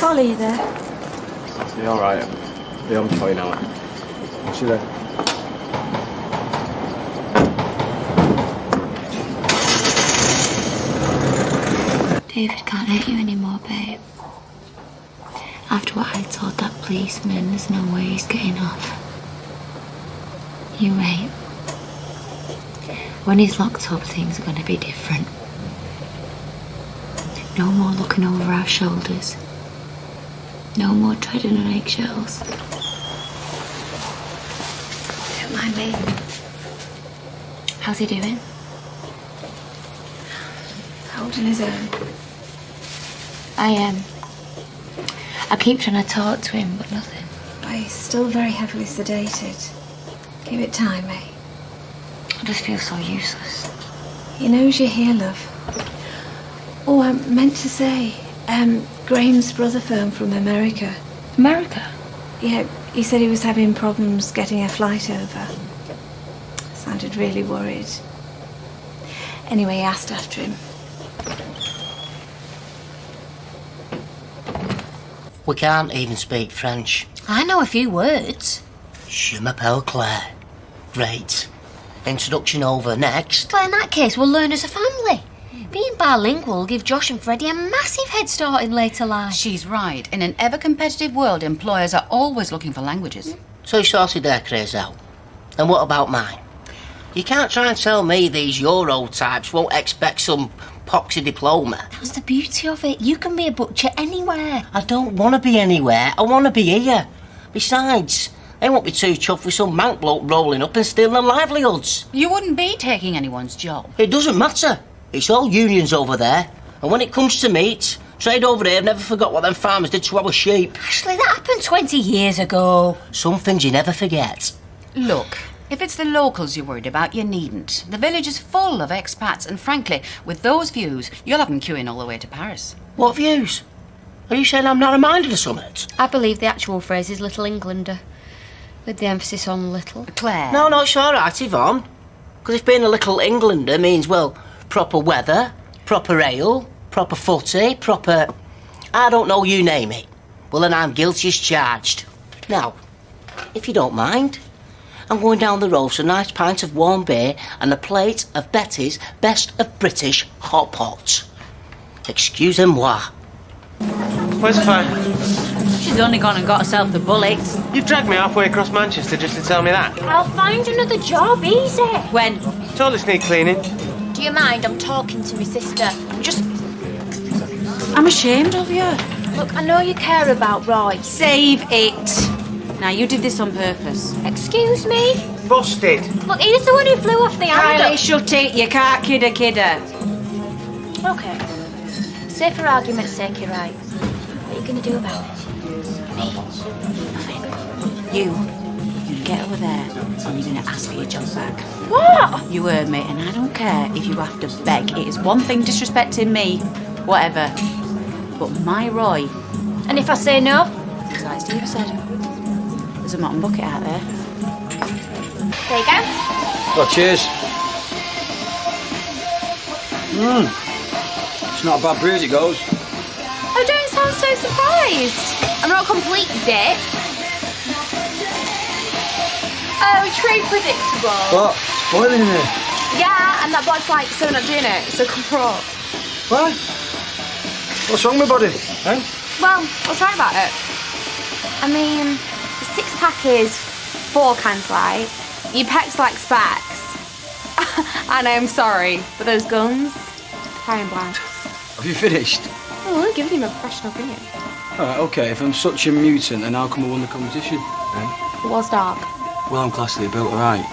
follow you there. Be alright. Be home before you know it. See you there. David can't hurt you anymore, babe. After what I told that policeman, there's no way he's getting off. You wait. When he's locked up, things are going to be different. No more looking over our shoulders. No more treading on eggshells. Don't mind me. How's he doing? Holding his own. I keep trying to talk to him, but nothing. But he's still very heavily sedated. Give it time, eh? I just feel so useless. He knows you're here, love. Oh, I meant to say, Graham's brother phoned from America. America? Yeah, he said he was having problems getting a flight over. Sounded really worried. Anyway, he asked after him. We can't even speak French. I know a few words. Je m'appelle Claire. Great. Introduction over. Next. Well, in that case, we'll learn as a family. Being bilingual will give Josh and Freddie a massive head start in later life. She's right. In an ever-competitive world, employers are always looking for languages. So you sorted their craze out. And what about mine? You can't try and tell me these Euro types won't expect some poxy diploma. That's the beauty of it. You can be a butcher anywhere. I don't want to be anywhere. I want to be here. Besides, they won't be too chuffed with some mank bloke rolling up and stealing their livelihoods. You wouldn't be taking anyone's job. It doesn't matter. It's all unions over there. And when it comes to meat, trade over here never forgot what them farmers did to our sheep. Ashley, that happened 20 years ago. Some things you never forget. Look, if it's the locals you're worried about, you needn't. The village is full of expats, and frankly, with those views, you'll have them queuing all the way to Paris. What views? Are you saying I'm narrow-minded or something? I believe the actual phrase is Little Englander, with the emphasis on little. Claire. No, it's all right, Yvonne. Because if being a little Englander means, well, proper weather, proper ale, proper footy, proper... I don't know, you name it. Well, then I'm guilty as charged. Now, if you don't mind, I'm going down the road for a nice pint of warm beer and a plate of Betty's best of British hot pot. Excusez-moi. Where's the phone? She's only gone and got herself the bullets. You've dragged me halfway across Manchester just to tell me that. I'll find another job, easy. When? Toilets need cleaning. Do you mind? I'm talking to my sister. I'm ashamed of you. Look, I know you care about Roy. Save it. Now, you did this on purpose. Excuse me? Busted. Look, he's the one who flew off the handle. Kylie, shut it. You can't kid a kidder. Okay. Say for argument's sake you're right. What are you going to do about it? Me? Nothing. You get over there and you're going to ask for your job back. What? You heard me, and I don't care if you have to beg. It is one thing disrespecting me, whatever. But my Roy... And if I say no? It's like Steve said. There's a mutton bucket out there. There you go. Well, cheers. It's not a bad brew as it goes. Oh, don't sound so surprised. I'm not a complete dick. Oh, true predictable. What? Boiling in here? Yeah, and that bloke's like, so we're not doing it, so come on. What? What's wrong with body? Eh? Well, I'll try about it. I mean, the 6-pack is 4 cans light. Your pecs like specs. And I'm sorry, but those guns, fire and blanks. Have you finished? Oh, I'm giving him a professional opinion. All right, OK, if I'm such a mutant, then how come I won the competition? Eh? It was dark. Well, I'm classically built, all right.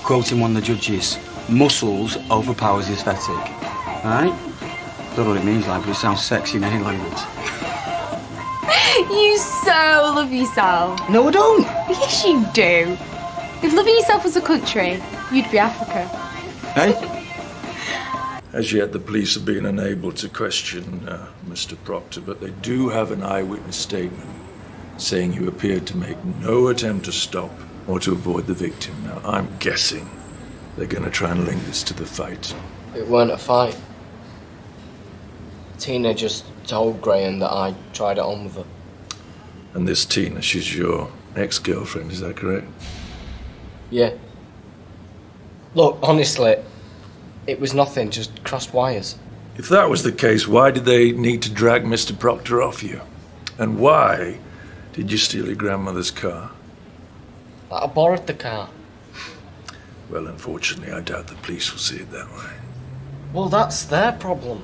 Quoting one of the judges, muscles overpowers the aesthetic. All right? Don't know what it means like, but it sounds sexy in any language. You so love yourself. No, I don't. Yes, you do. If loving yourself was a country, you'd be Africa. Hey? As yet, the police have been unable to question Mr. Proctor, but they do have an eyewitness statement saying you appeared to make no attempt to stop or to avoid the victim. Now, I'm guessing they're going to try and link this to the fight. It weren't a fight. Tina just told Graham that I tried it on with her. And this Tina, she's your ex-girlfriend, is that correct? Yeah. Look, honestly, it was nothing, just crossed wires. If that was the case, why did they need to drag Mr. Proctor off you? And why did you steal your grandmother's car? I borrowed the car. Well, unfortunately, I doubt the police will see it that way. Well, that's their problem.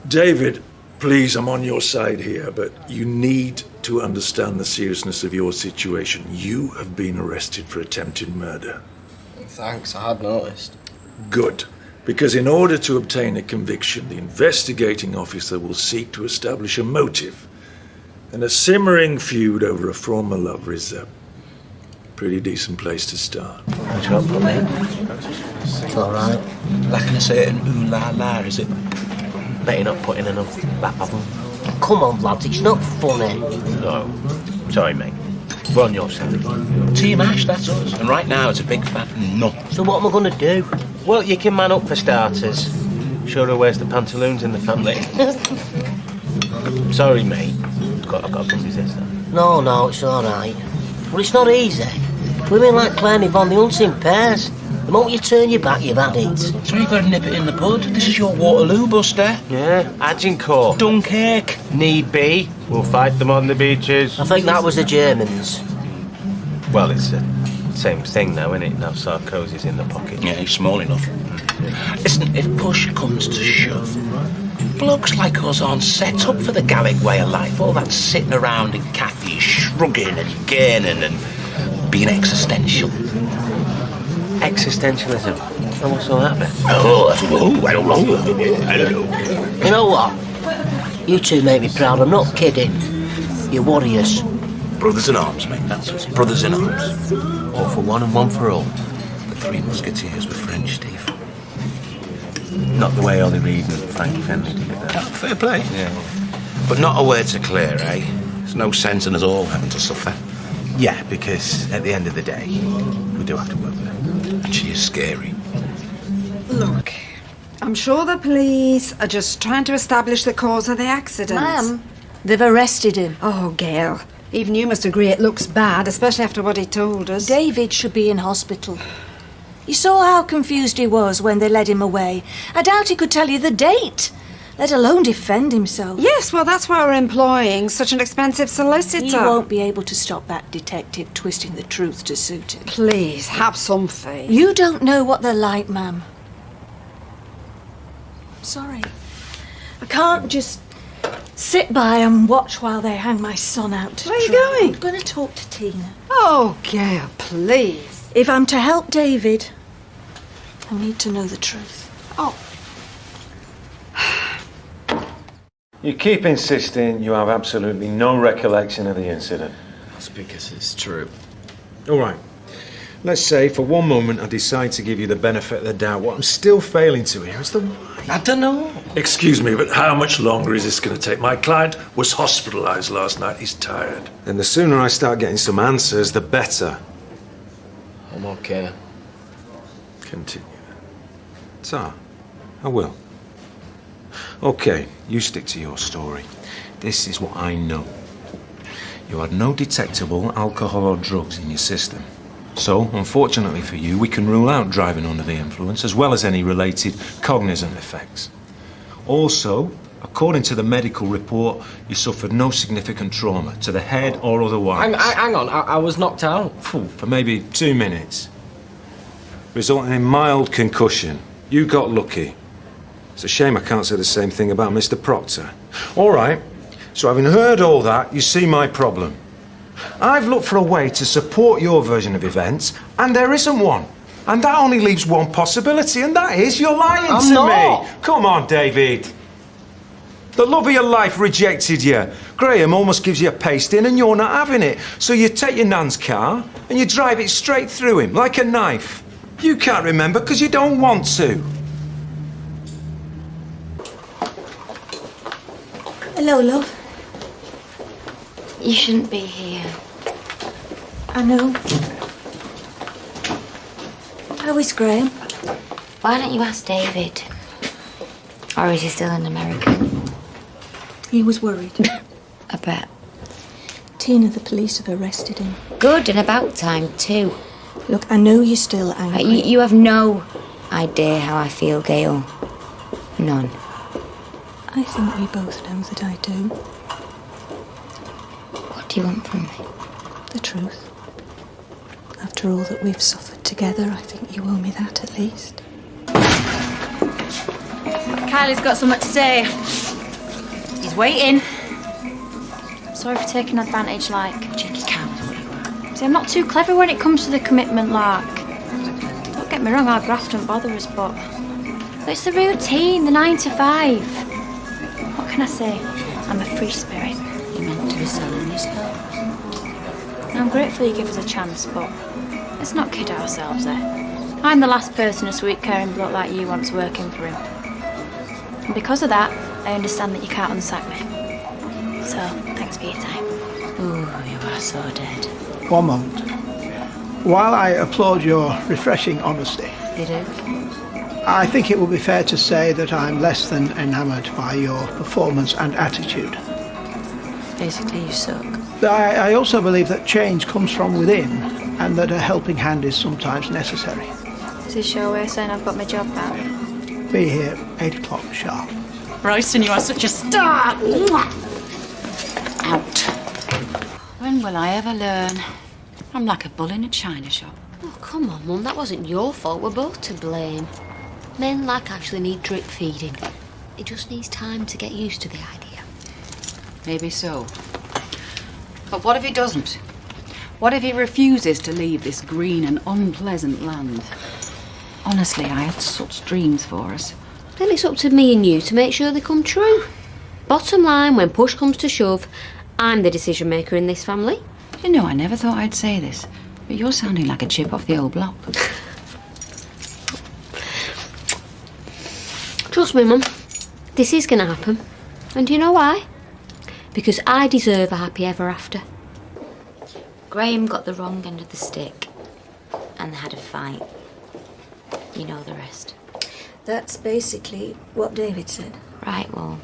David, please, I'm on your side here, but you need to understand the seriousness of your situation. You have been arrested for attempted murder. Thanks, I had noticed. Good. Because in order to obtain a conviction, the investigating officer will seek to establish a motive. And a simmering feud over a former lover is a pretty decent place to start. Thanks for putting me. It's all right. Lacking a certain ooh la la, is it? Bet you're not putting enough back of them. Come on, lads, it's not funny. No. Sorry, mate. We're on your side. Team Ash, that's us. And right now it's a big fat no. So what am I going to do? Well, you can man up for starters. Sure who wears the pantaloons in the family. Sorry, mate. I've got to resist that. No, it's all right. Well, it's not easy. Women like Claire and Yvonne, they hunt in pairs. The moment you turn your back, you've had it. So you've got to nip it in the bud. This is your Waterloo, Buster. Yeah, Agincourt. Dunkirk. Need be. We'll fight them on the beaches. I think that was the Germans. Well, it's the same thing now, isn't it? Now Sarkozy's in the pocket. Yeah, he's small enough. Listen, if push comes to shove, blokes like us aren't set up for the Gallic way of life. All that sitting around in cafes, shrugging and gaining and being existential. Existentialism. And what's all that then? Oh, I don't know. You know what? You two make me proud, I'm not kidding. You're warriors. Brothers in arms, mate, that's us. Brothers in arms. All for one and one for all. The Three Musketeers were French, Steve. Not the way Ollie Reed and Frank Fenley did it, though. Fair play. Yeah. But not a word to Claire, eh? There's no sense in us all having to suffer. Yeah, because at the end of the day, we do have to work with her. And she is scary. Look, I'm sure the police are just trying to establish the cause of the accident. Ma'am, they've arrested him. Oh, Gail, even you must agree it looks bad, especially after what he told us. David should be in hospital. You saw how confused he was when they led him away. I doubt he could tell you the date, let alone defend himself. Yes, well, that's why we're employing such an expensive solicitor. He won't be able to stop that detective twisting the truth to suit him. Please, have some faith. You don't know what they're like, ma'am. I'm sorry. I can't just sit by and watch while they hang my son out to Where are you dry. going? I'm going to talk to Tina. Oh, Gail, please. If I'm to help David, I need to know the truth. Oh. You keep insisting you have absolutely no recollection of the incident. That's because it's true. All right. Let's say for one moment I decide to give you the benefit of the doubt. What I'm still failing to hear is the why. I don't know. Excuse me, but how much longer is this going to take? My client was hospitalized last night. He's tired. And the sooner I start getting some answers, the better. I'm okay. Continue. So, I will. Okay, you stick to your story. This is what I know. You had no detectable alcohol or drugs in your system. So, unfortunately for you, we can rule out driving under the influence, as well as any related cognizant effects. Also, according to the medical report, you suffered no significant trauma to the head or otherwise. Hang on, I was knocked out. For maybe 2 minutes, resulting in mild concussion. You got lucky. It's a shame I can't say the same thing about Mr. Proctor. All right, so having heard all that, you see my problem. I've looked for a way to support your version of events, and there isn't one. And that only leaves one possibility, and that is you're lying I'm to not. me. Come on, David. The love of your life rejected you. Graham almost gives you a pasting, and you're not having it. So you take your nan's car, and you drive it straight through him, like a knife. You can't remember because you don't want to. Hello, love. You shouldn't be here. I know. How is Graham? Why don't you ask David? Or is he still in America? He was worried. I bet. Tina, the police have arrested him. Good, and about time too. Look, I know you're still angry. You have no idea how I feel, Gail. None. I think we both know that I do. What do you want from me? The truth. After all that we've suffered together, I think you owe me that at least. Kylie's got something to say. He's waiting. Sorry for taking advantage, like. Cheeky coward. See, I'm not too clever when it comes to the commitment, lark. Don't get me wrong, our graft don't bother us, but it's the routine, the 9 to 5. What can I say? I'm a free spirit. You're meant to be selling this house. I'm grateful you give us a chance, but let's not kid ourselves, I'm the last person a sweet, caring bloke like you wants working for him. And because of that, I understand that you can't unsack me. So, thanks for your time. Ooh, you are so dead. One moment. While I applaud your refreshing honesty, You do? I think it would be fair to say that I'm less than enamoured by your performance and attitude. Basically, you suck. I also believe that change comes from within and that a helping hand is sometimes necessary. Is this your way of saying I've got my job back? Be here 8 o'clock sharp. Royston, you are such a star! Out. When will I ever learn? I'm like a bull in a china shop. Oh, come on, Mum, that wasn't your fault. We're both to blame. Men like actually need drip feeding. It just needs time to get used to the idea. Maybe so. But what if he doesn't? What if he refuses to leave this green and unpleasant land? Honestly, I had such dreams for us. Then it's up to me and you to make sure they come true. Bottom line, when push comes to shove, I'm the decision maker in this family. You know, I never thought I'd say this, but you're sounding like a chip off the old block. Trust me, Mum. This is going to happen. And do you know why? Because I deserve a happy ever after. Graham got the wrong end of the stick. And they had a fight. You know the rest. That's basically what David said. Right, well,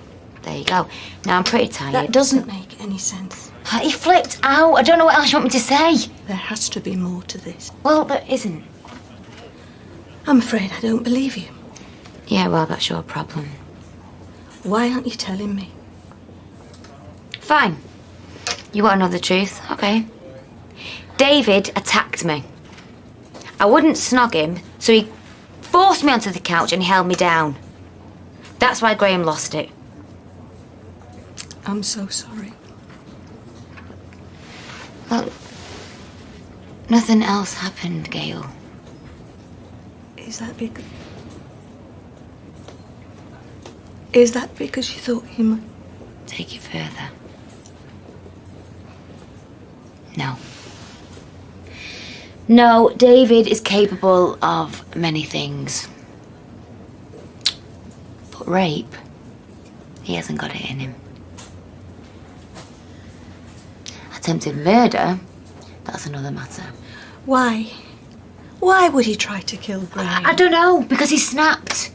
there you go. Now, I'm pretty tired. That doesn't make any sense. He flipped out. I don't know what else you want me to say. There has to be more to this. Well, there isn't. I'm afraid I don't believe you. Yeah, well, that's your problem. Why aren't you telling me? Fine. You want to know the truth? Okay. David attacked me. I wouldn't snog him, so he forced me onto the couch and he held me down. That's why Graham lost it. I'm so sorry. Well, nothing else happened, Gail. Is that because you thought he might take it further? No. No, David is capable of many things. But rape, he hasn't got it in him. Attempted murder, that's another matter. Why? Why would he try to kill Graham? I don't know, because he snapped.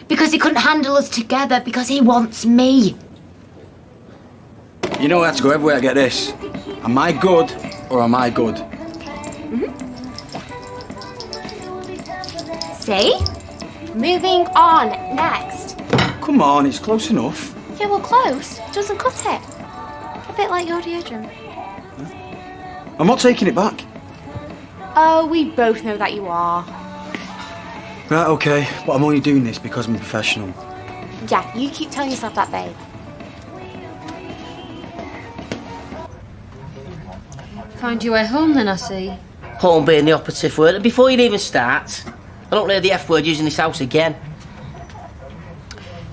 Because he couldn't handle us together, because he wants me. You know I have to go everywhere to get this. Am I good or am I good? See? Moving on, next. Come on, it's close enough. Yeah, well, close. Doesn't cut it. A bit like your deodorant. I'm not taking it back. Oh, we both know that you are. Right, okay, but I'm only doing this because I'm a professional. Yeah, you keep telling yourself that, babe. Find your way home then, I see. Home being the operative word. And before you'd even start, I don't hear the F word used in this house again.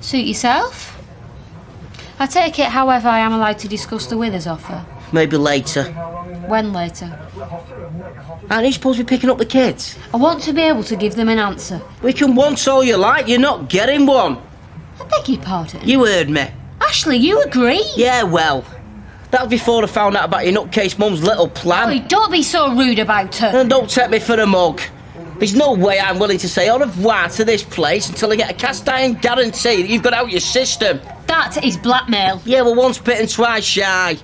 Suit yourself. I take it, however, I am allowed to discuss the Withers offer. Maybe later. When later? Aren't you supposed to be picking up the kids? I want to be able to give them an answer. We can want all you like, you're not getting one. I beg your pardon? You heard me. Ashley, you agree? Yeah, well, that was before I found out about your nutcase mum's little plan. Oi, don't be so rude about her. And don't take me for a mug. There's no way I'm willing to say au revoir to this place until I get a cast iron guarantee that you've got out your system. That is blackmail. Yeah, well, once bitten, twice shy.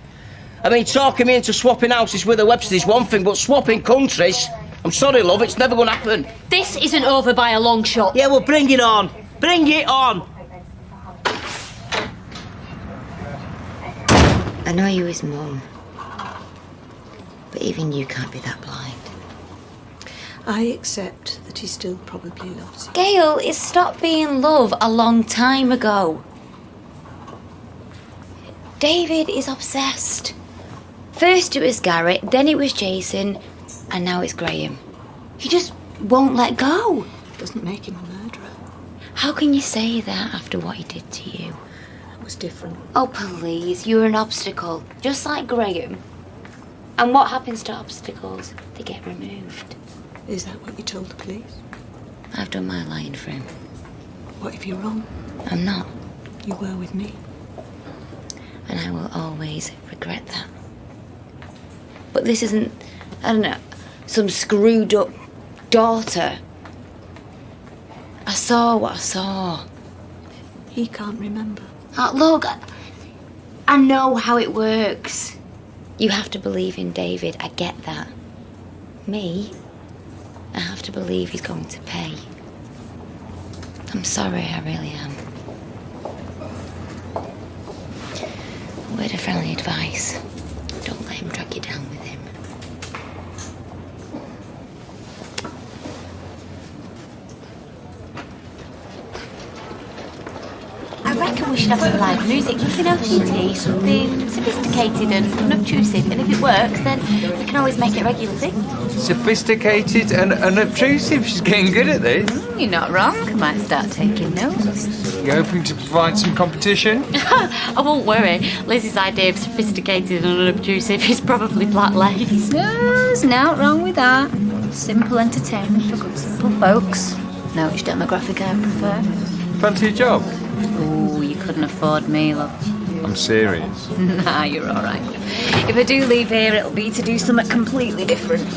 I mean, talking me into swapping houses with a Webster is one thing, but swapping countries... I'm sorry, love, it's never going to happen. This isn't over by a long shot. Yeah, well, bring it on. Bring it on. I know you his mum, but even you can't be that blind. I accept that he still probably loves you. Gail, it stopped being love a long time ago. David is obsessed. First it was Garrett, then it was Jason, and now it's Graham. He just won't let go. Doesn't make him a murderer. How can you say that after what he did to you? It was different. Oh, please, you're an obstacle, just like Graham. And what happens to obstacles? They get removed. Is that what you told the police? I've done my lying for him. What if you're wrong? I'm not. You were with me. And I will always regret that. But this isn't, I don't know, some screwed up daughter. I saw what I saw. He can't remember. Look, I know how it works. You have to believe in David, I get that. Me, I have to believe he's going to pay. I'm sorry, I really am. Word of friendly advice. Don't let him drag you down with him. I reckon we should have some live music, nothing OTT, something sophisticated and unobtrusive, and if it works, then we can always make it a regular thing. Sophisticated and unobtrusive. She's getting good at this. You're not wrong. I might start taking notes. You're hoping to provide some competition? I won't worry. Lizzie's idea of sophisticated and unobtrusive is probably black lace. There's nothing wrong with that. Simple entertainment for good simple folks. No which demographic I prefer. Fancy a job? Oh, you couldn't afford me, love. I'm serious. Nah, you're all right. If I do leave here, it'll be to do something completely different.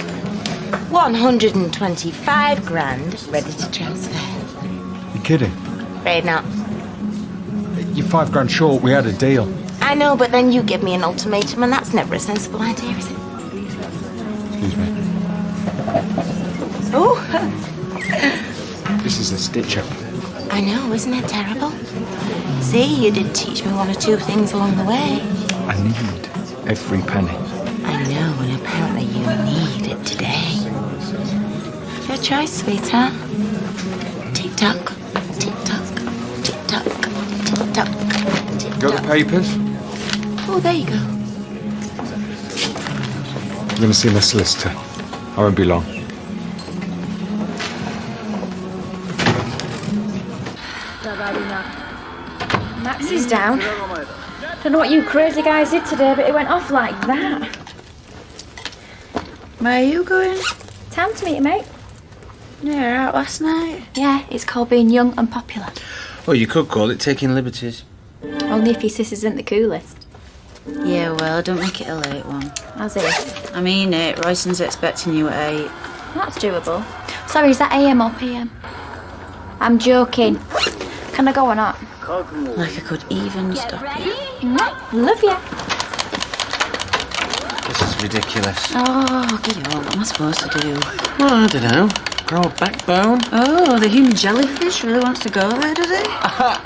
125 grand ready to transfer. You're kidding? Afraid not. You're $5 grand short. We had a deal. I know, but then you give me an ultimatum, and that's never a sensible idea, is it? Excuse me. Oh! This is a stitch-up. I know, isn't it terrible? See, you did teach me one or two things along the way. I need every penny. I know, and apparently you need it today. Your choice, sweetheart. Tick-tock, tick-tock, tick-tock, tick-tock, tick-tock. Got the papers? Oh, there you go. I'm going to see my solicitor. I won't be long. Max is down. Don't know what you crazy guys did today, but it went off like that. Where are you going? Time to meet you, mate. You were out last night. Yeah, it's called being young and popular. Well, you could call it taking liberties. Only if your sis isn't the coolest. Yeah, well, don't make it a late one. As if. I mean it. Royston's expecting you at 8. That's doable. Sorry, is that AM or PM? I'm joking. Can I go or not? Like I could even stop you. Love ya. This is ridiculous. Oh, get it on. What am I supposed to do? Well, I don't know. Grow a backbone? Oh, the human jellyfish really wants to go there, does he?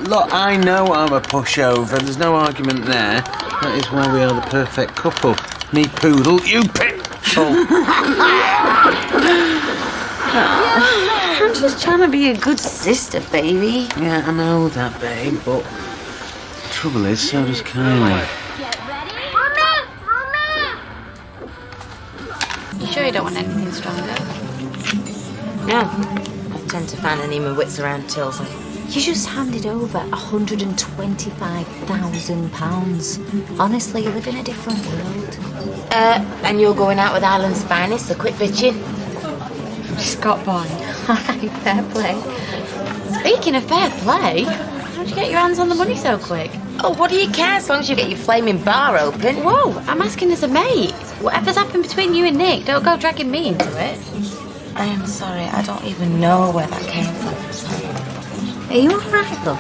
Look, I know I'm a pushover. There's no argument there. That is why we are the perfect couple. Me poodle, you pit. I'm just trying to be a good sister, baby. Yeah, I know that, babe, but the trouble is, so does Carla. You sure you don't want anything stronger? No. I tend to find any of my wits around tills. You just handed over £125,000. Honestly, you live in a different world. And you're going out with Ireland's finest, so quit bitching. Scott boy. Alright, fair play. Speaking of fair play, how'd you get your hands on the money so quick? Oh, what do you care as long as you get your flaming bar open? Whoa, I'm asking as a mate. Whatever's happened between you and Nick, don't go dragging me into it. I am sorry, I don't even know where that came from. Are you alright, love?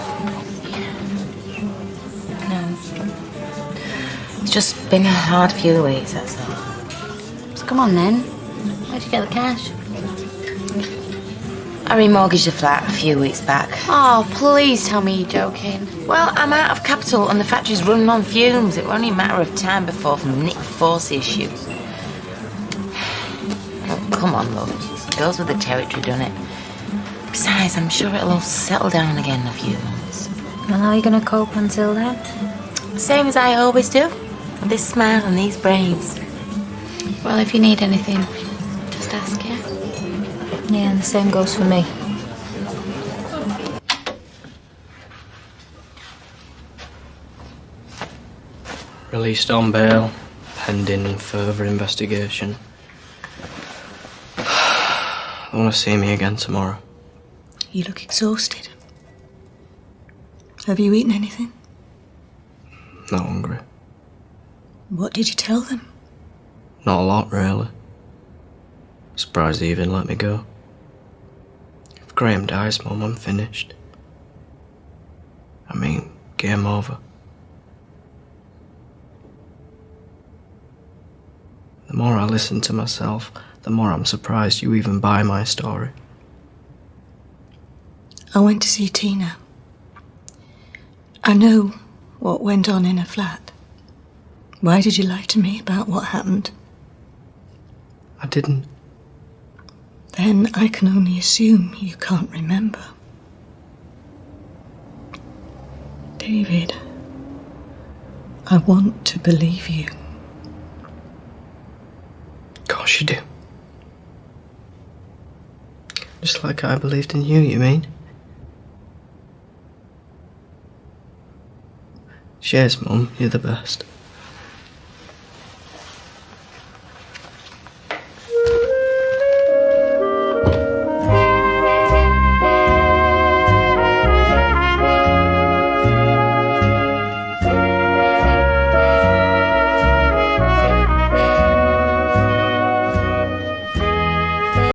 just been a hard few weeks, that's all. So come on then. Where'd you get the cash? I remortgaged the flat a few weeks back. Oh, please tell me you're joking. Well, I'm out of capital and the factory's running on fumes. It was only a matter of time before Nick Force issue. Oh, come on, love. It goes with the territory, doesn't it? Besides, I'm sure it'll all settle down again in a few months. And how are you going to cope until then? Same as I always do. With this smile and these brains. Well, if you need anything, just ask, yeah? Yeah, and the same goes for me. Released on bail, pending further investigation. They want to see me again tomorrow. You look exhausted. Have you eaten anything? Not hungry. What did you tell them? Not a lot, really. Surprised they even let me go. If Graham dies, Mum, I'm finished. I mean, game over. The more I listen to myself, the more I'm surprised you even buy my story. I went to see Tina. I know what went on in her flat. Why did you lie to me about what happened? I didn't. Then I can only assume you can't remember. David, I want to believe you. Of course you do. Just like I believed in you, you mean? Cheers, Mum. You're the best.